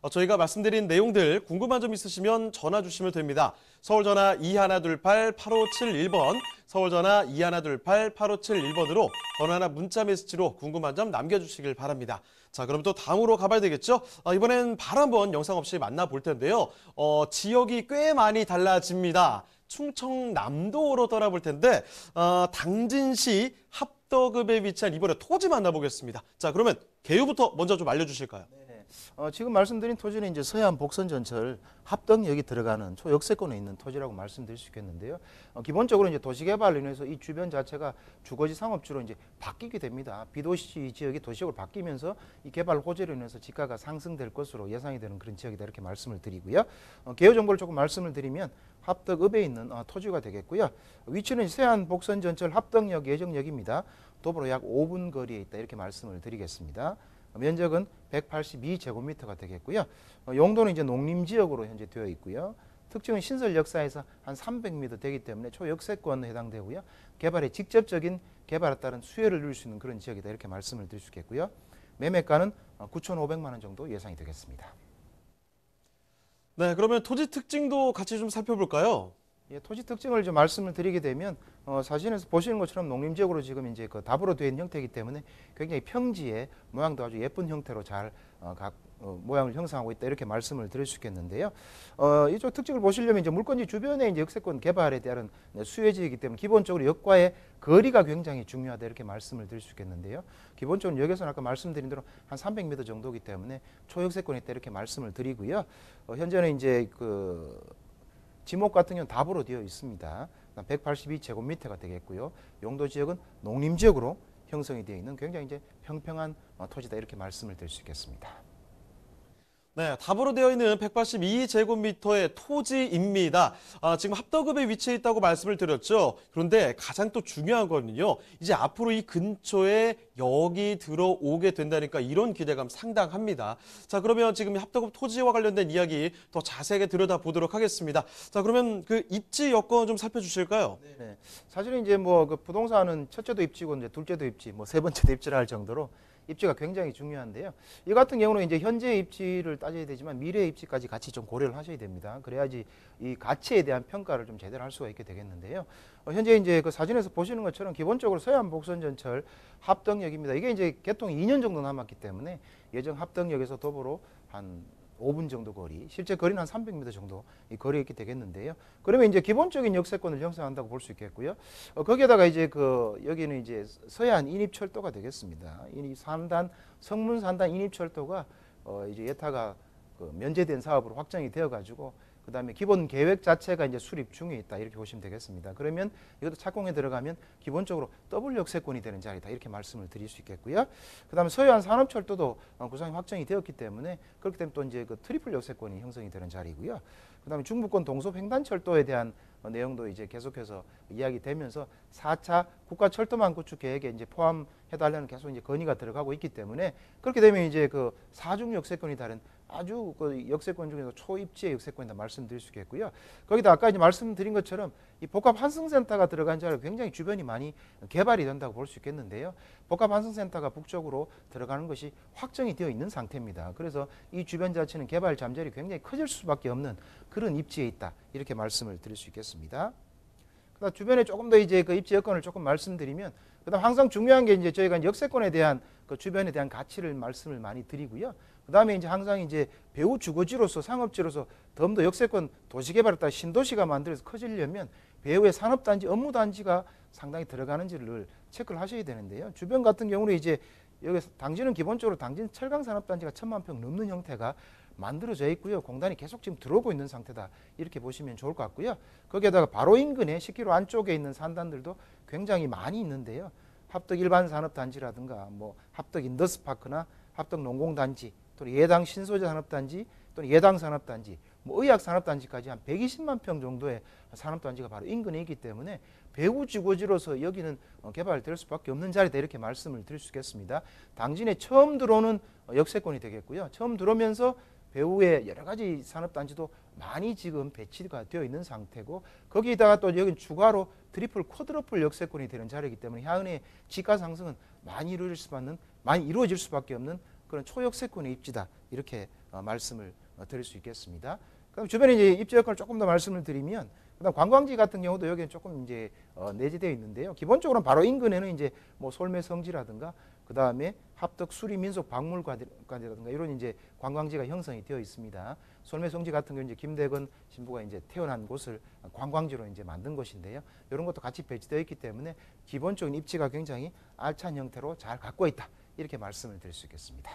저희가 말씀드린 내용들 궁금한 점 있으시면 전화 주시면 됩니다. 서울전화 2128-8571번, 서울전화 2128-8571번으로 전화나 문자 메시지로 궁금한 점 남겨주시길 바랍니다. 자, 그럼 또 다음으로 가봐야 되겠죠? 이번엔 바로 한번 영상 없이 만나볼 텐데요. 지역이 꽤 많이 달라집니다. 충청남도로 떠나볼 텐데 당진시 합덕읍에 위치한 이번에 토지 만나보겠습니다. 자, 그러면 개요부터 먼저 좀 알려주실까요? 지금 말씀드린 토지는 이제 서해안 복선전철 합덕역이 들어가는 초역세권에 있는 토지라고 말씀드릴 수 있겠는데요. 기본적으로 이제 도시개발로 인해서 이 주변 자체가 주거지 상업지로 이제 바뀌게 됩니다. 비도시 지역이 도시역으로 바뀌면서 이 개발 호재로 인해서 지가가 상승될 것으로 예상이 되는 그런 지역이다 이렇게 말씀을 드리고요. 개요 정보를 조금 말씀을 드리면 합덕읍에 있는 토지가 되겠고요. 위치는 서해안 복선전철 합덕역 예정역입니다. 도보로 약 5분 거리에 있다 이렇게 말씀을 드리겠습니다. 면적은 182제곱미터가 되겠고요. 용도는 이제 농림지역으로 현재 되어 있고요. 특징은 신설 역사에서 한 300m 되기 때문에 초역세권에 해당되고요. 개발에 직접적인 개발에 따른 수혜를 누릴 수 있는 그런 지역이다 이렇게 말씀을 드릴 수 있겠고요. 매매가는 9,500만 원 정도 예상이 되겠습니다. 네, 그러면 토지 특징도 같이 좀 살펴볼까요? 토지 특징을 좀 말씀을 드리게 되면 사진에서 보시는 것처럼 농림지역으로 지금 이제 그 답으로 된 형태이기 때문에 굉장히 평지의 모양도 아주 예쁜 형태로 잘 모양을 형성하고 있다 이렇게 말씀을 드릴 수 있겠는데요. 이쪽 특징을 보시려면 이제 물건지 주변에 이제 역세권 개발에 대한 수혜지이기 때문에 기본적으로 역과의 거리가 굉장히 중요하다 이렇게 말씀을 드릴 수 있겠는데요. 기본적으로 역에서는 아까 말씀드린 대로 한 300m 정도이기 때문에 초역세권이 있다 이렇게 말씀을 드리고요. 현재는 이제 지목 같은 경우는 답으로 되어 있습니다. 182제곱미터가 되겠고요. 용도 지역은 농림지역으로 형성이 되어 있는 굉장히 이제 평평한 토지다 이렇게 말씀을 드릴 수 있겠습니다. 네, 답으로 되어 있는 182제곱미터의 토지입니다. 지금 합덕읍에 위치해 있다고 말씀을 드렸죠. 그런데 가장 또 중요한 거는요. 이제 앞으로 이 근처에 역이 들어오게 된다니까 이런 기대감 상당합니다. 자, 그러면 지금 합덕읍 토지와 관련된 이야기 더 자세하게 들여다보도록 하겠습니다. 자, 그러면 그 입지 여건 좀 살펴주실까요? 네. 사실은 이제 그 부동산은 첫째도 입지고 이제 둘째도 입지, 세 번째도 입지를 할 정도로 입지가 굉장히 중요한데요. 이 같은 경우는 이제 현재 입지를 따져야 되지만 미래 입지까지 같이 좀 고려를 하셔야 됩니다. 그래야지 이 가치에 대한 평가를 좀 제대로 할 수가 있게 되겠는데요. 현재 이제 그 사진에서 보시는 것처럼 기본적으로 서해안 복선전철 합덕역입니다. 이게 이제 개통이 2년 정도 남았기 때문에 예정 합덕역에서 도보로 한 5분 정도 거리, 실제 거리는 한 300m 정도 이 거리에 있게 되겠는데요. 그러면 이제 기본적인 역세권을 형성한다고 볼 수 있겠고요. 거기에다가 이제 여기는 이제 서해안 인입철도가 되겠습니다. 성문산단 인입철도가 이제 예타가 면제된 사업으로 확정이 되어가지고 그다음에 기본 계획 자체가 이제 수립 중에 있다 이렇게 보시면 되겠습니다. 그러면 이것도 착공에 들어가면 기본적으로 더블 역세권이 되는 자리다 이렇게 말씀을 드릴 수 있겠고요. 그다음에 서해안 산업철도도 구상이 확정이 되었기 때문에 그렇기 때문에 또 이제 트리플 역세권이 형성이 되는 자리고요. 그다음에 중부권 동서횡단철도에 대한 내용도 이제 계속해서 이야기되면서 4차 국가철도망 구축 계획에 이제 포함해달라는 계속 이제 건의가 들어가고 있기 때문에 그렇게 되면 이제 사중 역세권이 다른 아주 역세권 중에서 초입지의 역세권이다 말씀드릴 수 있겠고요. 거기다 아까 이제 말씀드린 것처럼 이 복합 환승센터가 들어간 자리가 굉장히 주변이 많이 개발이 된다고 볼 수 있겠는데요. 복합 환승센터가 북쪽으로 들어가는 것이 확정이 되어 있는 상태입니다. 그래서 이 주변 자체는 개발 잠재력이 굉장히 커질 수밖에 없는 그런 입지에 있다 이렇게 말씀을 드릴 수 있겠습니다. 그다음 주변에 조금 더 이제 입지 여건을 조금 말씀드리면 그다음 항상 중요한 게 이제 저희가 역세권에 대한 주변에 대한 가치를 말씀을 많이 드리고요. 그다음에 이제 항상 이제 배후 주거지로서 상업지로서 더 역세권 도시개발을 따라 신도시가 만들어서 커지려면 배후의 산업단지, 업무단지가 상당히 들어가는지를 체크를 하셔야 되는데요. 주변 같은 경우는 이제 여기서 당진은 기본적으로 당진 철강산업단지가 1,000만 평 넘는 형태가 만들어져 있고요. 공단이 계속 지금 들어오고 있는 상태다 이렇게 보시면 좋을 것 같고요. 거기에다가 바로 인근에 10km 안쪽에 있는 산단들도 굉장히 많이 있는데요. 합덕 일반산업단지라든가 합덕 인더스파크나 합덕 농공단지 또는 예당 신소재 산업단지 또는 예당 산업단지 의학 산업단지까지 한 120만 평 정도의 산업단지가 바로 인근에 있기 때문에 배후 주거지로서 여기는 개발될 수밖에 없는 자리다 이렇게 말씀을 드릴 수 있겠습니다. 당진에 처음 들어오는 역세권이 되겠고요. 처음 들어오면서 배후에 여러 가지 산업단지도 많이 지금 배치가 되어 있는 상태고 거기다가 또 여기는 추가로 트리플 쿼드러플 역세권이 되는 자리이기 때문에 향후에 지가 상승은 많이 이루어질 수밖에 없는 그런 초역세권의 입지다 이렇게 말씀을 드릴 수 있겠습니다. 그럼 주변에 이제 입지 여건을 조금 더 말씀을 드리면, 그다음 관광지 같은 경우도 여기는 조금 이제 내재되어 있는데요. 기본적으로는 바로 인근에는 이제 뭐 솔매 성지라든가 그다음에 합덕 수리 민속 박물관이라든가 이런 이제 관광지가 형성이 되어 있습니다. 솔매 성지 같은 경우 이제 김대건 신부가 이제 태어난 곳을 관광지로 이제 만든 곳인데요. 이런 것도 같이 배치되어 있기 때문에 기본적인 입지가 굉장히 알찬 형태로 잘 갖고 있다. 이렇게 말씀을 드릴 수 있겠습니다.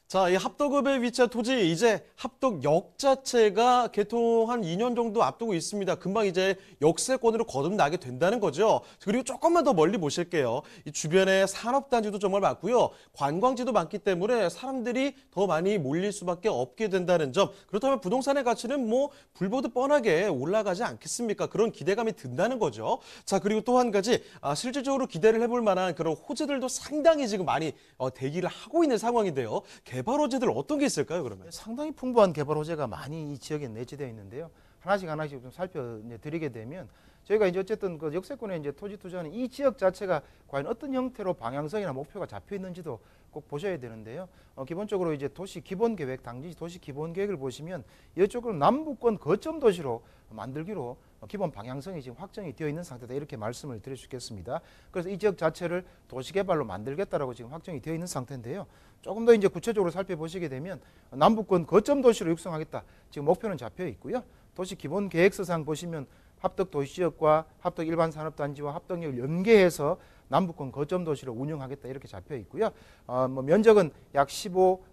자, 이 합덕읍에 위치한 토지, 이제 합덕역 자체가 개통 한 2년 정도 앞두고 있습니다. 금방 이제 역세권으로 거듭나게 된다는 거죠. 그리고 조금만 더 멀리 보실게요. 이 주변에 산업단지도 정말 많고요. 관광지도 많기 때문에 사람들이 더 많이 몰릴 수밖에 없게 된다는 점. 그렇다면 부동산의 가치는 뭐 불보듯 뻔하게 올라가지 않겠습니까? 그런 기대감이 든다는 거죠. 자, 그리고 또 한 가지, 실질적으로 기대를 해볼 만한 그런 호재들도 상당히 지금 많이 대기를 하고 있는 상황인데요. 개발 호재들 어떤 게 있을까요, 그러면? 상당히 풍부한 개발 호재가 많이 이 지역에 내재되어 있는데요. 하나씩 좀 살펴드리게 되면, 저희가 이제 어쨌든 그 역세권에 이제 토지 투자는 이 지역 자체가 과연 어떤 형태로 방향성이나 목표가 잡혀 있는지도 꼭 보셔야 되는데요. 기본적으로 이제 도시 기본 계획, 당지 도시 기본 계획을 보시면 이쪽으로 남부권 거점 도시로 만들기로 기본 방향성이 지금 확정이 되어 있는 상태다, 이렇게 말씀을 드릴 수 있겠습니다. 그래서 이 지역 자체를 도시개발로 만들겠다라고 지금 확정이 되어 있는 상태인데요. 조금 더 이제 구체적으로 살펴보시게 되면 남부권 거점 도시로 육성하겠다, 지금 목표는 잡혀 있고요. 도시 기본 계획서상 보시면 합덕 도시지역과 합덕 일반 산업단지와 합덕역을 연계해서 남부권 거점 도시를 운영하겠다, 이렇게 잡혀 있고요. 뭐 면적은 약 15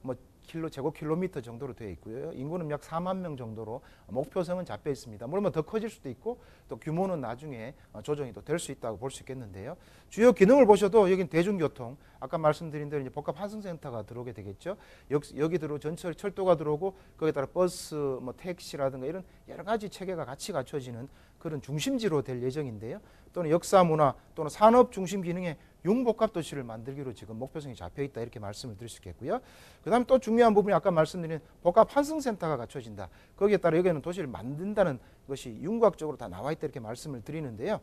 제곱킬로미터 정도로 되어 있고요. 인구는 약 4만 명 정도로 목표성은 잡혀 있습니다. 물론 더 커질 수도 있고 또 규모는 나중에 조정이 또 될 수 있다고 볼 수 있겠는데요. 주요 기능을 보셔도 여기는 대중교통, 아까 말씀드린 대로 이제 복합 환승센터가 들어오게 되겠죠. 여기 들어 전철 철도가 들어오고 거기에 따라 버스, 뭐 택시라든가 이런 여러 가지 체계가 같이 갖춰지는 그런 중심지로 될 예정인데요. 또는 역사 문화 또는 산업 중심 기능의 융복합 도시를 만들기로 지금 목표성이 잡혀 있다, 이렇게 말씀을 드릴 수 있겠고요. 그다음에 또 중요한 부분이 아까 말씀드린 복합 환승센터가 갖춰진다. 거기에 따라 여기는 도시를 만든다는 것이 윤곽적으로 다 나와 있다, 이렇게 말씀을 드리는데요.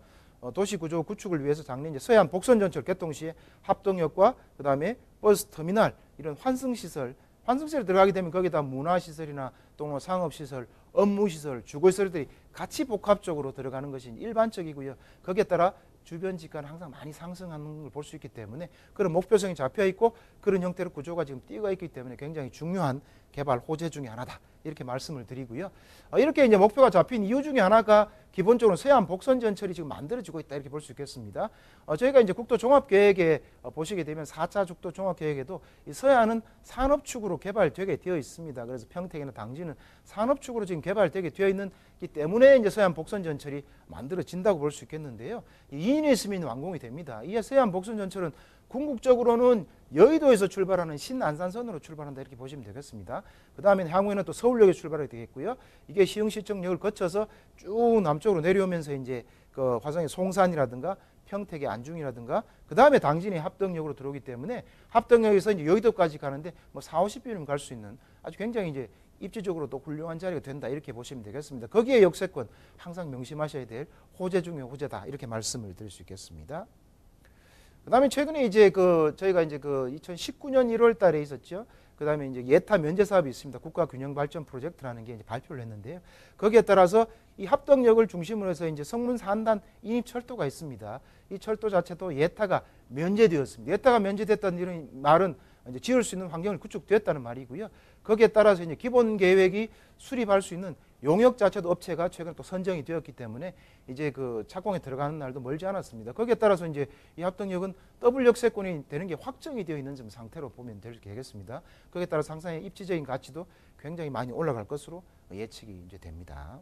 도시 구조 구축을 위해서 작년 이제 서해안 복선 전철 개통 시에 합동역과 그다음에 버스 터미널 이런 환승시설이 들어가게 되면 거기다 문화시설이나 또는 상업시설, 업무시설, 주거시설들이 같이 복합적으로 들어가는 것이 일반적이고요. 거기에 따라 주변 집가는 항상 많이 상승하는 걸 볼 수 있기 때문에 그런 목표성이 잡혀 있고 그런 형태로 구조가 지금 띄어 있기 때문에 굉장히 중요한 개발 호재 중에 하나다, 이렇게 말씀을 드리고요. 이렇게 이제 목표가 잡힌 이유 중에 하나가 기본적으로 서해안 복선 전철이 지금 만들어지고 있다, 이렇게 볼 수 있겠습니다. 저희가 이제 국도 종합계획에 보시게 되면 4차 국도 종합계획에도 이 서해안은 산업축으로 개발되게 되어 있습니다. 그래서 평택이나 당진은 산업축으로 지금 개발되게 되어 있기 때문에 이제 서해안 복선 전철이 만들어진다고 볼 수 있겠는데요. 2년이 있으면 완공이 됩니다. 이 서해안 복선 전철은 궁극적으로는 여의도에서 출발하는 신안산선으로 출발한다, 이렇게 보시면 되겠습니다. 그 다음에 향후에는 또 서울역에 출발하게 되겠고요. 이게 시흥시청역을 거쳐서 쭉 남쪽으로 내려오면서 이제 그 화성의 송산이라든가 평택의 안중이라든가 그 다음에 당진의 합덕역으로 들어오기 때문에 합덕역에서 이제 여의도까지 가는데 뭐 40-50분이면 갈 수 있는 아주 굉장히 이제 입지적으로 또 훌륭한 자리가 된다, 이렇게 보시면 되겠습니다. 거기에 역세권 항상 명심하셔야 될 호재 중의 호재다, 이렇게 말씀을 드릴 수 있겠습니다. 그다음에 최근에 이제 저희가 이제 2019년 1월 달에 있었죠. 그다음에 이제 예타 면제 사업이 있습니다. 국가 균형 발전 프로젝트라는 게 이제 발표를 했는데요. 거기에 따라서 이 합덕역을 중심으로 해서 이제 성문 산단 인입 철도가 있습니다. 이 철도 자체도 예타가 면제되었습니다. 예타가 면제됐다는 이런 말은 이제 지을 수 있는 환경을 구축되었다는 말이고요. 거기에 따라서 이제 기본 계획이 수립할 수 있는 용역 자체도 업체가 최근에 또 선정이 되었기 때문에 이제 그 착공에 들어가는 날도 멀지 않았습니다. 거기에 따라서 이제 이 합덕역은 더블 역세권이 되는 게 확정이 되어 있는 좀 상태로 보면 되겠습니다. 거기에 따라 상상의 입지적인 가치도 굉장히 많이 올라갈 것으로 예측이 이제 됩니다.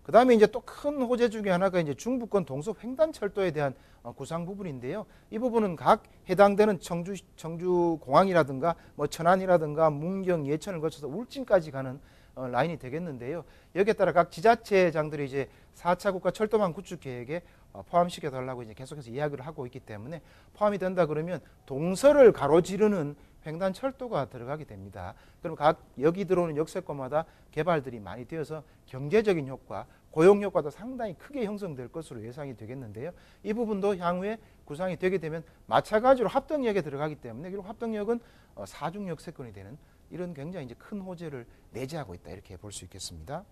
그 다음에 이제 또 큰 호재 중에 하나가 이제 중부권 동서 횡단철도에 대한 구상 부분인데요. 이 부분은 각 해당되는 청주 공항이라든가 뭐 천안이라든가 문경, 예천을 거쳐서 울진까지 가는 라인이 되겠는데요. 여기에 따라 각 지자체장들이 이제 4차 국가 철도망 구축 계획에 포함시켜 달라고 이제 계속해서 이야기를 하고 있기 때문에 포함이 된다 그러면 동서를 가로지르는 횡단철도가 들어가게 됩니다. 그럼 각 여기 들어오는 역세권마다 개발들이 많이 되어서 경제적인 효과, 고용 효과도 상당히 크게 형성될 것으로 예상이 되겠는데요. 이 부분도 향후에 구상이 되게 되면 마찬가지로 합덕역에 들어가기 때문에, 그리고 합덕역은 사중 역세권이 되는 이런 굉장히 이제 큰 호재를 내재하고 있다 이렇게 볼 수 있겠습니다.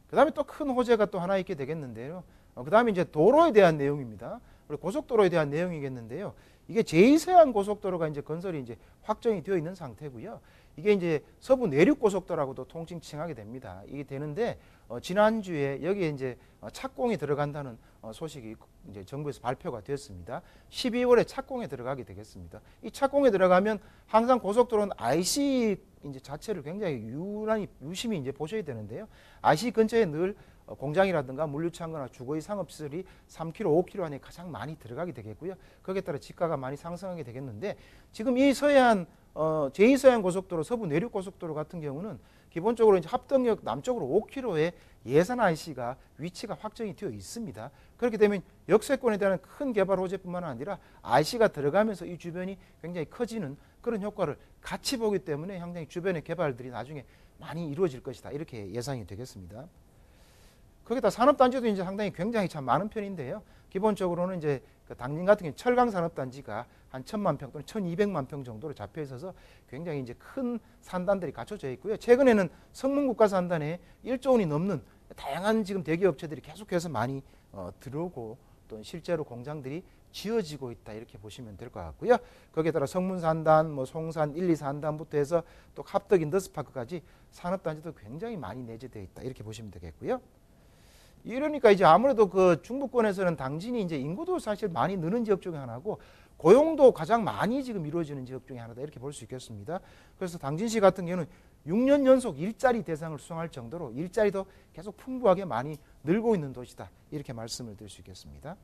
그다음에 또 큰 호재가 또 하나 있게 되겠는데요. 그다음에 이제 도로에 대한 내용입니다. 우리 고속도로에 대한 내용이겠는데요. 이게 제2서해안 고속도로가 이제 건설이 이제 확정이 되어 있는 상태고요. 이게 이제 서부 내륙 고속도로라고도 통칭 칭하게 됩니다. 이게 되는데 지난주에 여기에 이제 착공이 들어간다는 소식이 이제 정부에서 발표가 되었습니다. 12월에 착공에 들어가게 되겠습니다. 이 착공에 들어가면 항상 고속도로는 IC 이제 자체를 굉장히 유심히 이제 보셔야 되는데요. IC 근처에 늘 공장이라든가 물류창고나 주거의 상업시설이 3km, 5km 안에 가장 많이 들어가게 되겠고요. 거기에 따라 지가가 많이 상승하게 되겠는데 지금 이 서해안 제2서해안 고속도로, 서부 내륙 고속도로 같은 경우는 기본적으로 이제 합덕역 남쪽으로 5km의 예산 IC가 위치가 확정이 되어 있습니다. 그렇게 되면 역세권에 대한 큰 개발 호재뿐만 아니라 IC가 들어가면서 이 주변이 굉장히 커지는 그런 효과를 같이 보기 때문에 상당히 주변의 개발들이 나중에 많이 이루어질 것이다. 이렇게 예상이 되겠습니다. 거기다 산업단지도 이제 상당히 굉장히 참 많은 편인데요. 기본적으로는 이제 당진 같은 경우 철강 산업단지가 한 1,000만 평 또는 1,200만 평 정도로 잡혀 있어서 굉장히 이제 큰 산단들이 갖춰져 있고요. 최근에는 성문국가산단에 1조 원이 넘는 다양한 지금 대기업체들이 계속해서 많이 들어오고 또 실제로 공장들이 지어지고 있다 이렇게 보시면 될 것 같고요. 거기에 따라 성문산단, 뭐 송산 1, 2, 산단부터 해서 또 합덕 인더스파크까지 산업단지도 굉장히 많이 내재되어 있다 이렇게 보시면 되겠고요. 이러니까 이제 아무래도 그 중부권에서는 당진이 이제 인구도 사실 많이 느는 지역 중에 하나고 고용도 가장 많이 지금 이루어지는 지역 중에 하나다 이렇게 볼 수 있겠습니다. 그래서 당진시 같은 경우는 6년 연속 일자리 대상을 수상할 정도로 일자리도 계속 풍부하게 많이 늘고 있는 도시다 이렇게 말씀을 드릴 수 있겠습니다.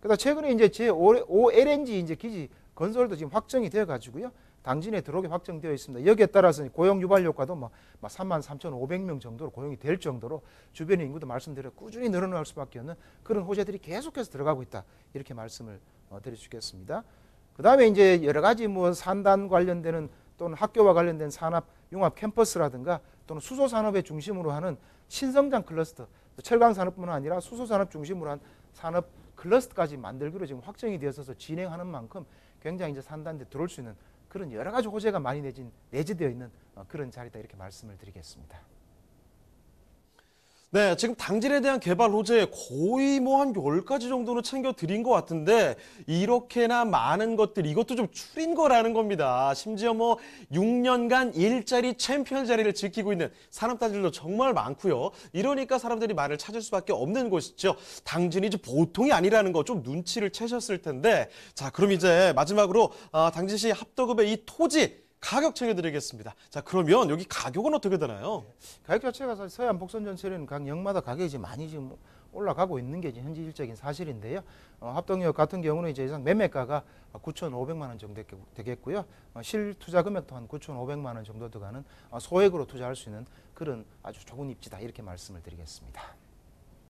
그다음 최근에 이제 제5 LNG 이제 기지 건설도 지금 확정이 되어 가지고요. 당진에 들어오게 확정되어 있습니다. 여기에 따라서 고용 유발 효과도 뭐 33,500명 정도로 고용이 될 정도로 주변의 인구도 말씀드려 꾸준히 늘어날 수밖에 없는 그런 호재들이 계속해서 들어가고 있다. 이렇게 말씀을 드릴 수 있겠습니다. 그다음에 이제 여러 가지 뭐 산단 관련되는 또는 학교와 관련된 산업 융합 캠퍼스라든가 또는 수소 산업의 중심으로 하는 신성장 클러스터, 철강 산업뿐만 아니라 수소 산업 중심으로 한 산업 클러스터까지 만들기로 지금 확정이 되어서 진행하는 만큼 굉장히 이제 산단에 들어올 수 있는 그런 여러 가지 호재가 많이 내재되어 있는 그런 자리다 이렇게 말씀을 드리겠습니다. 네, 지금 당진에 대한 개발 호재 거의 뭐 한 10가지 정도는 챙겨드린 것 같은데 이렇게나 많은 것들 이것도 좀 추린 거라는 겁니다. 심지어 뭐 6년간 일자리 챔피언 자리를 지키고 있는 산업단지들도 정말 많고요. 이러니까 사람들이 말을 찾을 수밖에 없는 곳이죠. 당진이 이제 보통이 아니라는 거 좀 눈치를 채셨을 텐데 자, 그럼 이제 마지막으로 당진시 합덕읍의 이 토지 가격 챙겨드리겠습니다. 자, 그러면 여기 가격은 어떻게 되나요? 가격 자체가 사실 서해안 복선 전체는 각 역마다 가격이 지금 많이 지금 올라가고 있는 게 현실적인 사실인데요. 합덕역 같은 경우는 이제 예상 매매가가 9,500만 원 정도 되겠고요. 실투자 금액도 한 9,500만 원 정도 들어가는 소액으로 투자할 수 있는 그런 아주 좋은 입지다 이렇게 말씀을 드리겠습니다.